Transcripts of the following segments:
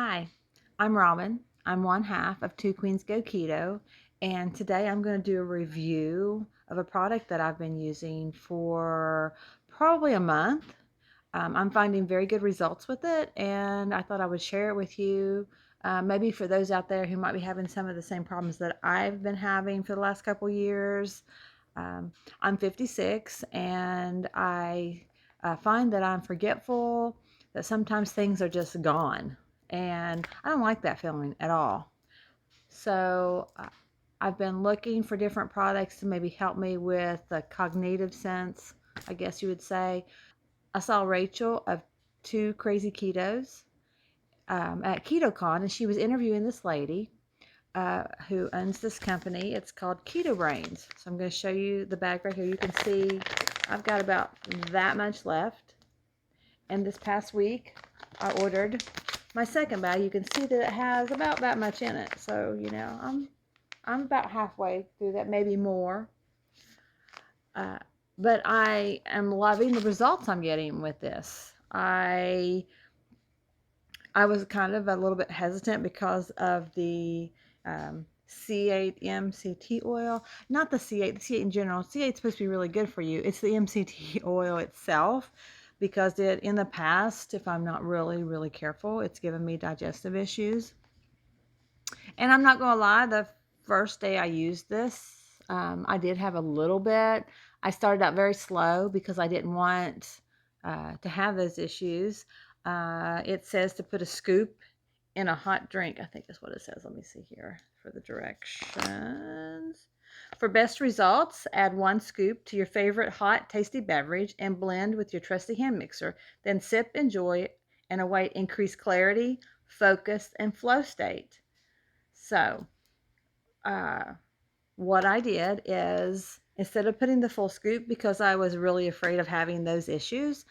Hi, I'm Robin. I'm one half of Two Queens Go Keto, and today I'm going to do a review of a product that I've been using for probably a month. I'm finding very good results with it, and I thought I would share it with you. Maybe for those out there who might be having some of the same problems that I've been having for the last couple years. Um, I'm 56, and I find that I'm forgetful, that sometimes things are just gone. And I don't like that feeling at all. So I've been looking for different products to maybe help me with the cognitive sense, I guess you would say. I saw Rachel of Two Crazy Ketos at KetoCon, and she was interviewing this lady who owns this company. It's called Keto Brainz. So I'm going to show you the bag right here. You can see I've got about that much left. And this past week, I ordered my second bag. You can see that it has about that much in it. So, I'm about halfway through that, maybe more. Uh, but I am loving the results I'm getting with this. I was kind of a little bit hesitant because of the C8 MCT oil. Not the C8, the C8 in general. C8 is supposed to be really good for you. It's the MCT oil itself because in the past, if I'm not really careful, it's given me digestive issues. And I'm not going to lie, the first day I used this, I did have a little bit. I started out very slow because I didn't want to have those issues. It says to put a scoop in a hot drink. I think that's what it says. Let me see here for the directions. For best results, add 1 scoop to your favorite hot, tasty beverage and blend with your trusty hand mixer. Then sip, enjoy, and await increased clarity, focus, and flow state. So, uh, what I did is instead of putting the full scoop because I was really afraid of having those issues,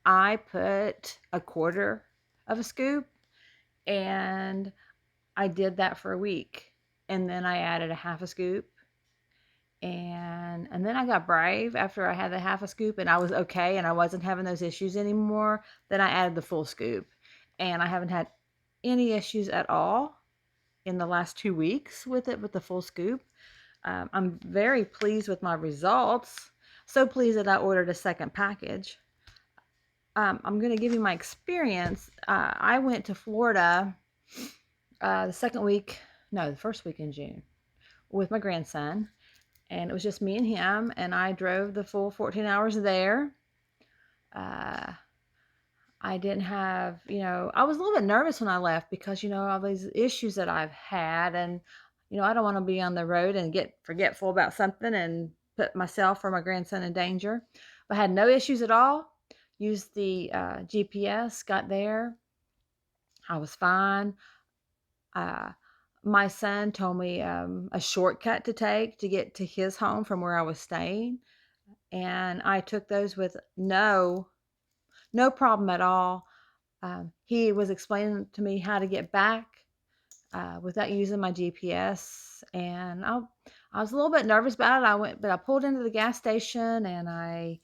I put a quarter of a scoop, and I did that for a week. And then I added a half a scoop, and then I got brave after I had the half a scoop and I was okay and I wasn't having those issues anymore. Then I added the full scoop, and I haven't had any issues at all in the last 2 weeks with it with the full scoop. I'm very pleased with my results. So pleased that I ordered a second package. I'm going to give you my experience. I went to Florida the second week, no, the first week in June with my grandson. And it was just me and him. And I drove the full 14 hours there. Uh, I didn't have, I was a little bit nervous when I left because, all these issues that I've had. And, I don't want to be on the road and get forgetful about something and put myself or my grandson in danger. But I had no issues at all. Used the GPS, got there. I was fine. Uh, my son told me a shortcut to take to get to his home from where I was staying. And I took those with no problem at all. He was explaining to me how to get back without using my GPS, and I was a little bit nervous about it. But I pulled into the gas station and I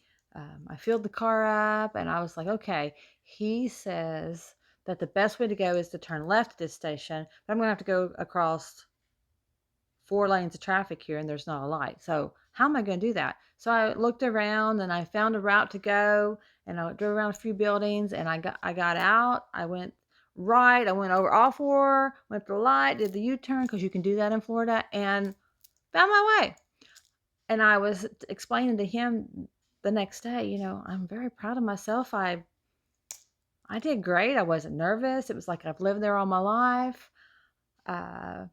filled the car up, and I was like, okay. He says that the best way to go is to turn left at this station, but I'm gonna have to go across 4 lanes of traffic here and there's not a light. So how am I going to do that? So I looked around and I found a route to go, and I drove around a few buildings, and I got out. I went right. I went over all four, went through the light, did the U-turn because you can do that in Florida, and found my way. And I was explaining to him the next day, I'm very proud of myself. I did great. I wasn't nervous. It was like I've lived there all my life. Uh,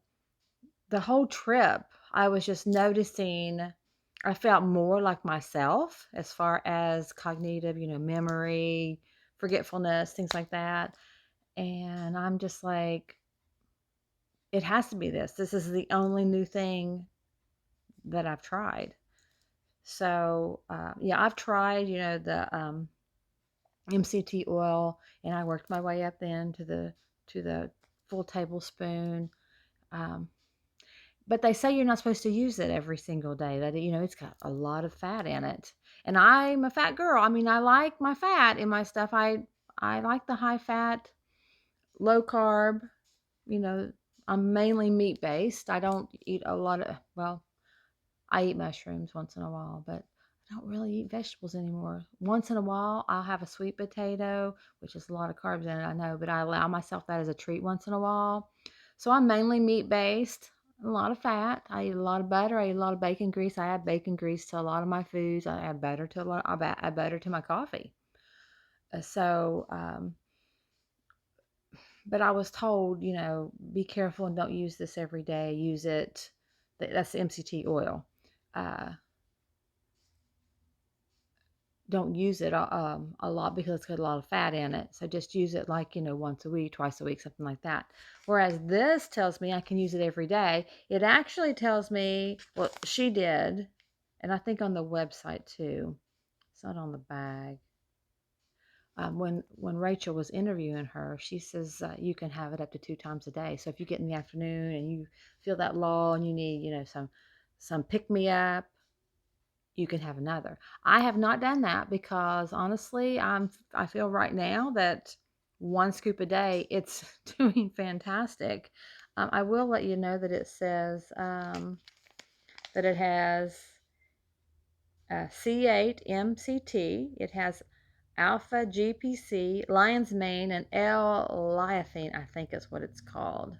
the whole trip, I was just noticing I felt more like myself as far as cognitive, memory, forgetfulness, things like that. And I'm just like, it has to be this. This is the only new thing that I've tried. So, yeah, I've tried, the MCT oil, and I worked my way up then to the full tablespoon. Um, But they say you're not supposed to use it every single day. That it's got a lot of fat in it. And I'm a fat girl. I mean, I like my fat in my stuff. I like the high fat low carb. You know, I'm mainly meat based. I don't eat a lot of, well, I eat mushrooms once in a while, but I don't really eat vegetables anymore. Once in a while, I'll have a sweet potato, which is a lot of carbs in it, I know, but I allow myself that as a treat once in a while. So I'm mainly meat based, a lot of fat. I eat a lot of butter. I eat a lot of bacon grease. I add bacon grease to a lot of my foods. I add butter to a lot. I add butter to my coffee. So, but I was told, be careful and don't use this every day. Use it. That's the MCT oil. Uh, don't use it a lot because it's got a lot of fat in it. So just use it like, once a week, twice a week, something like that. Whereas this tells me I can use it every day. It actually tells me, well, she did, and I think on the website too. It's not on the bag. When Rachel was interviewing her, she says you can have it up to 2 times a day. So if you get in the afternoon and you feel that lull and you need, some pick me up, you can have another. I have not done that because honestly, I feel right now that 1 scoop a day, it's doing fantastic. I will let you know that it says that it has C8 MCT. It has alpha GPC, lion's mane, and L-lythine, I think is what it's called.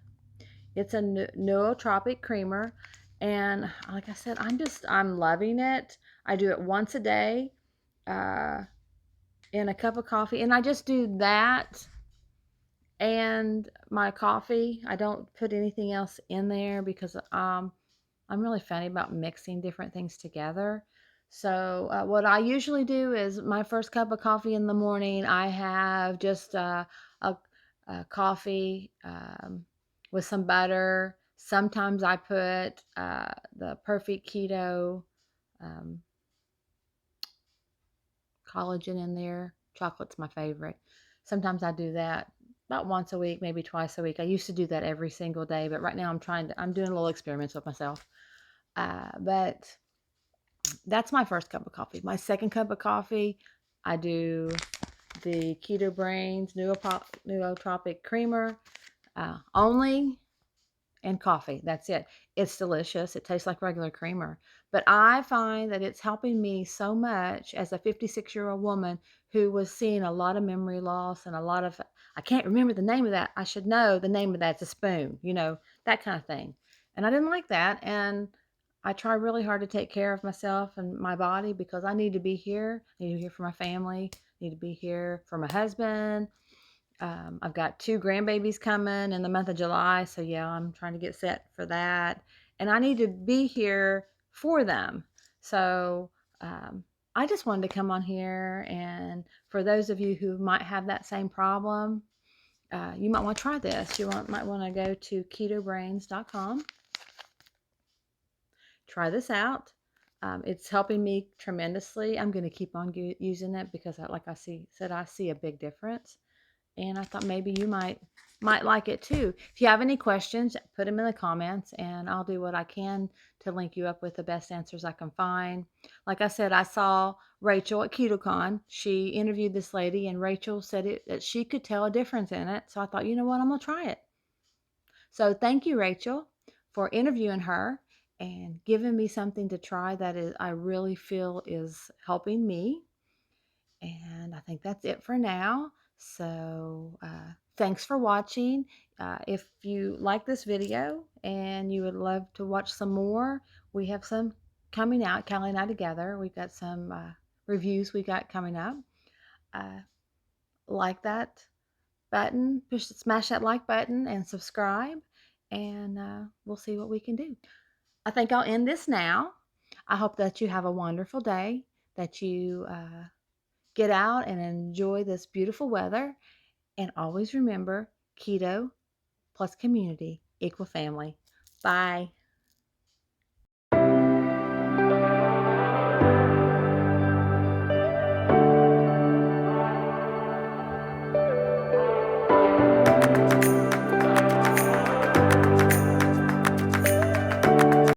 It's a nootropic creamer, and like I said, I'm loving it. I do it once a day, uh, in a cup of coffee, and I just do that and my coffee. I don't put anything else in there because I'm really funny about mixing different things together. So what I usually do is my first cup of coffee in the morning, I have just a coffee with some butter. Sometimes I put the Perfect Keto um, collagen in there. Chocolate's my favorite. Sometimes I do that about once a week, maybe twice a week. I used to do that every single day, but right now I'm doing a little experiments with myself. But that's my first cup of coffee. My second cup of coffee, I do the Keto Brainz nootropic creamer only, and coffee. That's it. It's delicious. It tastes like regular creamer. But I find that it's helping me so much as a 56-year-old woman who was seeing a lot of memory loss and a lot of, I can't remember the name of that. I should know the name of that. It's a spoon, that kind of thing. And I didn't like that. And I try really hard to take care of myself and my body because I need to be here. I need to be here for my family. I need to be here for my husband. I've got 2 grandbabies coming in the month of July. So, yeah, I'm trying to get set for that. And I need to be here for them. So, um, I just wanted to come on here. And for those of you who might have that same problem, you might want to try this. Might want to go to ketobrainz.com. Try this out. It's helping me tremendously. I'm going to keep on using it because, like I see a big difference. And I thought maybe you might like it too. If you have any questions, put them in the comments and I'll do what I can to link you up with the best answers I can find. Like I said, I saw Rachel at KetoCon. She interviewed this lady and Rachel said that she could tell a difference in it. So I thought, you know what, I'm going to try it. So thank you, Rachel, for interviewing her and giving me something to try I really feel is helping me. And I think that's it for now. So thanks for watching. If you like this video and you would love to watch some more, we have some coming out, Callie and I together. We've got some reviews we got coming up. Uh, like that button, smash that like button and subscribe, and we'll see what we can do. I think I'll end this now. I hope that you have a wonderful day, that you get out and enjoy this beautiful weather. And always remember, keto plus community equal family. Bye.